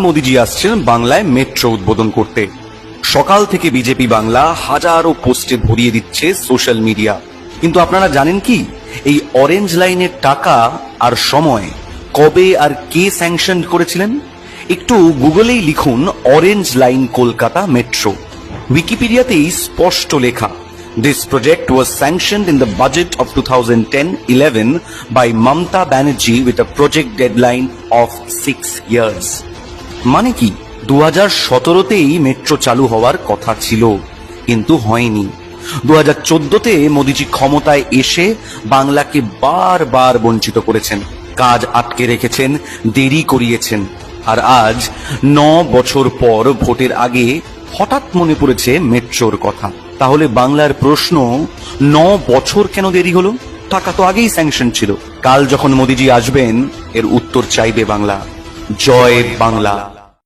মোদিজি আসছেন বাংলায় মেট্রো উদ্বোধন করতে। সকাল থেকে বিজেপি বাংলা হাজারো পোস্টে ভরিয়ে দিচ্ছে সোশ্যাল মিডিয়া। কিন্তু আপনারা জানেন কি, এই অরেঞ্জ লাইনের টাকা আর সময় কবে আর কে স্যাংশন করেছিলেন? একটু গুগলেই লিখুন অরেঞ্জ লাইন কলকাতা মেট্রো। উইকিপিডিয়াতেই স্পষ্ট লেখা, This project was sanctioned in the budget of 2010-11 by Mamata Banerjee with a project deadline of 6 years. মানে কি, 2017তেই মেট্রো চালু হওয়ার কথা ছিল, কিন্তু হয়নি। 2014তে মোদিজি ক্ষমতায় এসে বাংলাকে বারবার বঞ্চিত করেছেন, কাজ আটকে রেখেছেন, দেরি করিয়েছেন। আর আজ 9 বছর পর ভোটের আগে হঠাৎ মনে পড়েছে মেট্রোর কথা। তাহলে বাংলার প্রশ্ন, 9 বছর কেন দেরি হলো? টাকা তো আগেই স্যাংশন ছিল। কাল যখন মোদিজি আসবেন, এর উত্তর চাইবে বাংলা। জয় বাংলা।